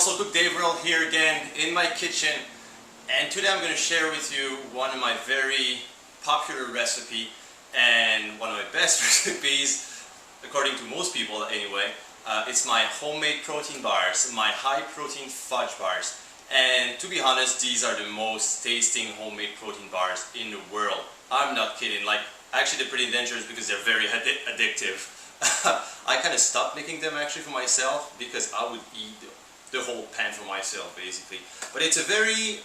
Muscle Cook Dave here again in my kitchen, and today I'm going to share with you one of my very popular recipe and one of my best recipes, according to most people anyway. It's my homemade protein bars, my high protein fudge bars, and to be honest, these are the most tasting homemade protein bars in the world. I'm not kidding. Like, actually they're pretty dangerous because they're very addictive. I kind of stopped making them actually for myself because I would eat the whole pan for myself basically. But it's a very,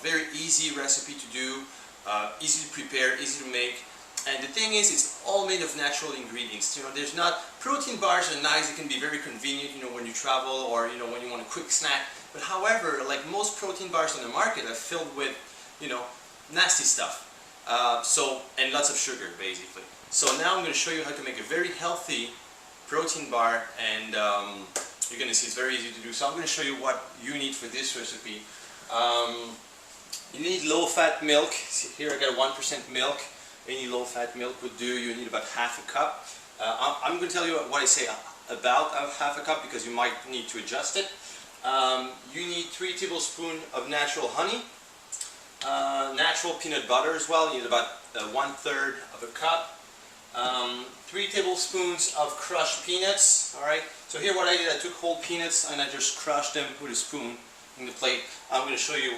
very easy recipe to do, easy to prepare, easy to make. And the thing is, it's all made of natural ingredients. There's not, protein bars are nice, it can be very convenient, when you travel or, when you want a quick snack. But however, like most protein bars on the market are filled with, nasty stuff. And lots of sugar basically. So now I'm going to show you how to make a very healthy protein bar, and you're going to see it's very easy to do. So I'm going to show you what you need for this recipe. You need low-fat milk. Here I got 1% milk. Any low-fat milk would do. You need about half a cup. I'm going to tell you what I say about half a cup because you might need to adjust it. You need 3 tablespoons of natural honey. Natural peanut butter as well. You need about 1/3 of a cup. 3 tablespoons of crushed peanuts. Alright, so here what I did, I took whole peanuts and I just crushed them with a spoon in the plate. I'm going to show you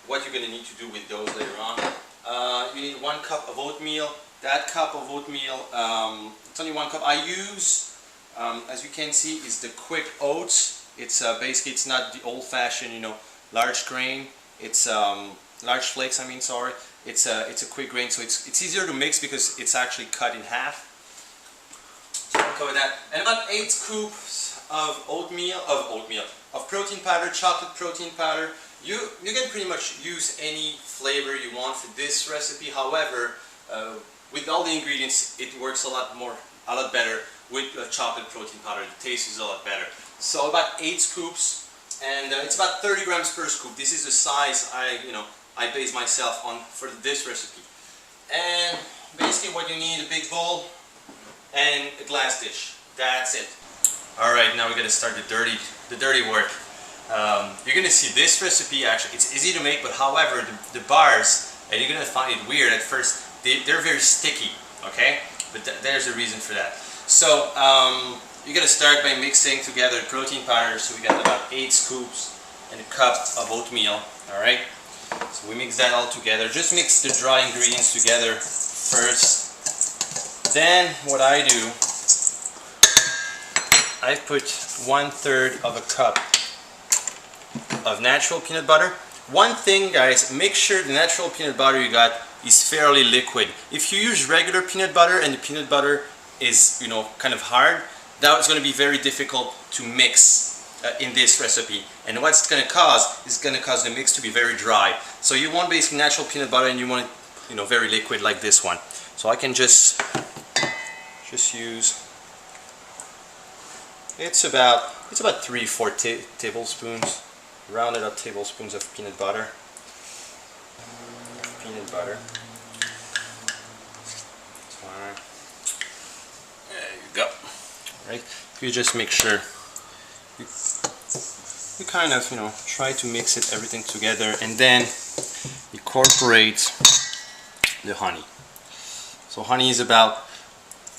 what you're going to need to do with those later on. You need 1 cup of oatmeal. That cup of oatmeal, it's only 1 cup. I use, as you can see, is the quick oats. It's basically, it's not the old-fashioned, large grain. It's large flakes, sorry. It's a quick grain, so it's easier to mix because it's actually cut in half. So I'll cover that. And about 8 scoops of of protein powder, chocolate protein powder. You can pretty much use any flavor you want for this recipe. However, with all the ingredients, it works a lot better with chocolate protein powder. The taste is a lot better. So about 8 scoops, and it's about 30 grams per scoop. This is the size I base myself on for this recipe. And basically what you need, a big bowl and a glass dish. That's it. Alright, now we're going to start the dirty work. You're going to see this recipe, actually, it's easy to make, but however, the bars, and you're going to find it weird at first, they're very sticky, okay? But there's a reason for that. So, you're going to start by mixing together protein powder. So we got about 8 scoops and a cup of oatmeal, alright? So we mix that all together. Just mix the dry ingredients together first. Then what I do, I put 1/3 of a cup of natural peanut butter. One thing, guys, make sure the natural peanut butter you got is fairly liquid. If you use regular peanut butter and the peanut butter is, kind of hard, that's going to be very difficult to mix in this recipe, and what it's going to cause is the mix to be very dry. So you want basically natural peanut butter, and you want it, very liquid like this one. So I can just use. It's about 3-4 tablespoons, rounded up tablespoons of peanut butter. Alright. There you go. Right. You just make sure. You kind of, try to mix everything together, and then incorporate the honey. So honey is about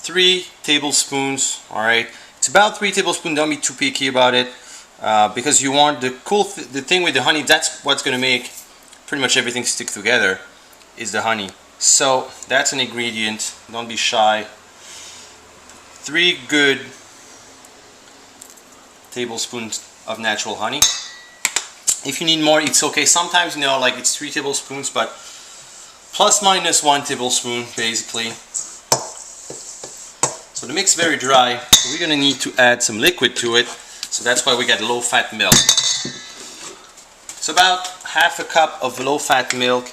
3 tablespoons, alright? It's about 3 tablespoons, don't be too picky about it, because you want the thing with the honey, that's what's going to make pretty much everything stick together, is the honey. So that's an ingredient, don't be shy. 3 good tablespoons of natural honey. If you need more, it's okay. Sometimes, like it's 3 tablespoons, but plus minus 1 tablespoon basically. So the mix is very dry, so we're gonna need to add some liquid to it. So that's why we got low-fat milk. It's about half a cup of low-fat milk.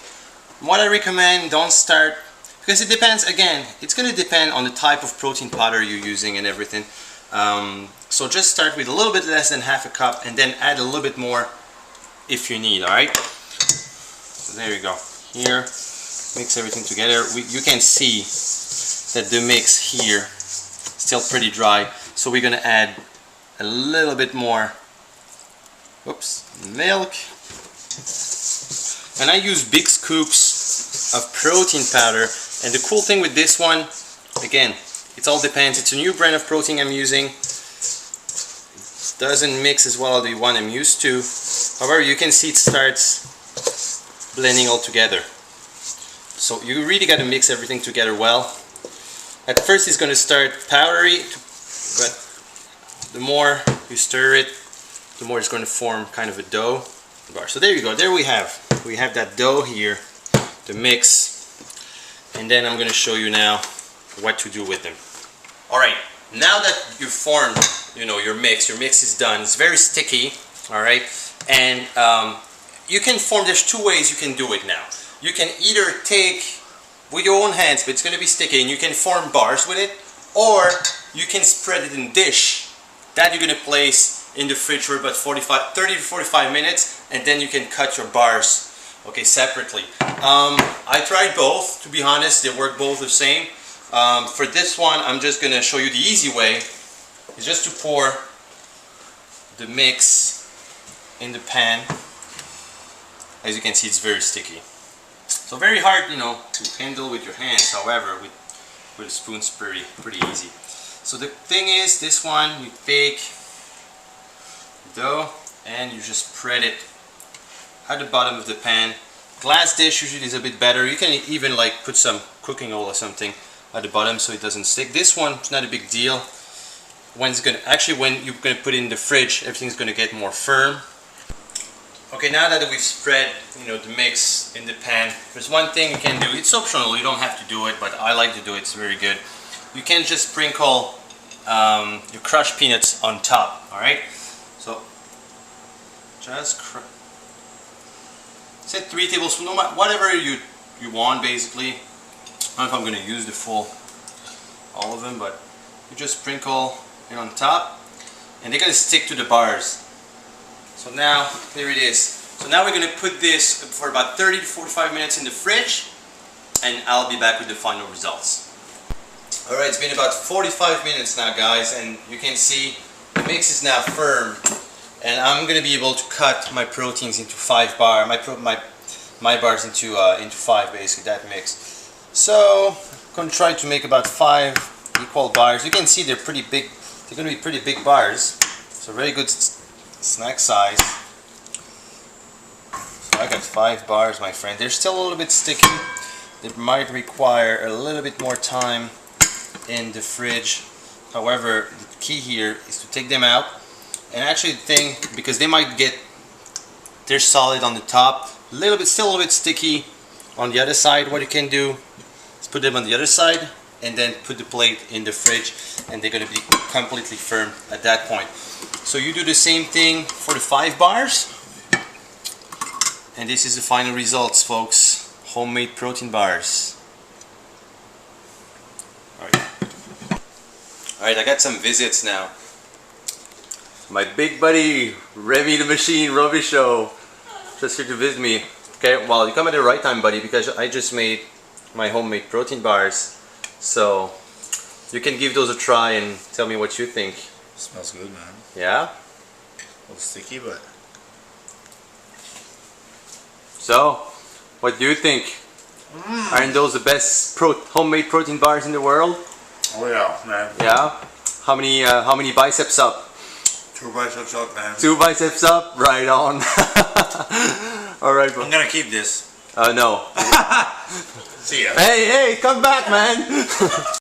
What I recommend, don't start, because it depends, again, it's gonna depend on the type of protein powder you're using and everything. So just start with a little bit less than half a cup, and then add a little bit more if you need, alright? So there you go. Here, mix everything together. You can see that the mix here is still pretty dry, so we're going to add a little bit more milk. And I use big scoops of protein powder. And the cool thing with this one, again, it all depends. It's a new brand of protein I'm using. It doesn't mix as well as the one I'm used to. However, you can see it starts blending all together. So you really got to mix everything together well. At first it's going to start powdery, but the more you stir it, the more it's going to form kind of a dough bar. So there you go. There we have that dough here, the mix. And then I'm going to show you now what to do with them. Alright, now that you've formed, you know, your mix is done. It's very sticky, alright? And you can form, there's two ways you can do it now. You can either take with your own hands, but it's going to be sticky, and you can form bars with it, or you can spread it in a dish that you're going to place in the fridge for about 30 to 45 minutes, and then you can cut your bars, okay, separately. I tried both, to be honest. They work both the same. For this one, I'm just going to show you the easy way. It's just to pour the mix in the pan. As you can see, it's very sticky. So very hard, you know, to handle with your hands. However, with a spoon, it's pretty easy. So the thing is, this one, you take dough and you just spread it at the bottom of the pan. Glass dish usually is a bit better. You can even like put some cooking oil or something at the bottom so it doesn't stick. This one is not a big deal. When you're gonna put it in the fridge, everything's gonna get more firm. Okay, now that we've spread, you know, the mix in the pan, there's one thing you can do. It's optional, you don't have to do it, but I like to do it. It's very good. You can just sprinkle your crushed peanuts on top. All right, so just say 3 tablespoons, whatever you want, basically. I don't know if I'm going to use the full, all of them, but you just sprinkle it on top, and they're going to stick to the bars. So now, there it is. So now we're going to put this for about 30 to 45 minutes in the fridge, and I'll be back with the final results. Alright, it's been about 45 minutes now, guys, and you can see the mix is now firm, and I'm going to be able to cut my proteins into 5 bars, my bars into 5, basically, that mix. So I'm going to try to make about 5 equal bars. You can see they're pretty big. They're going to be pretty big bars. So very good snack size. So I got 5 bars, my friend. They're still a little bit sticky. They might require a little bit more time in the fridge. However, the key here is to take them out. And actually the thing, because they're solid on the top, still a little bit sticky on the other side. What you can do is put them on the other side and then put the plate in the fridge, and they're going to be completely firm at that point. So you do the same thing for the 5 bars, and this is the final results, folks. Homemade protein bars. Alright, I got some visits now. My big buddy, Remy the Machine, Robbie Show, just here to visit me. Okay, well, you come at the right time, buddy, because I just made my homemade protein bars. So you can give those a try and tell me what you think. Smells good, man. Yeah? A little sticky, but... So, what do you think? Aren't those the best homemade protein bars in the world? Oh yeah, man. Yeah? How many biceps up? 2 biceps up, man. 2 biceps up? Right on. Alright, bro. I'm gonna keep this. No. See ya. Hey, come back, man.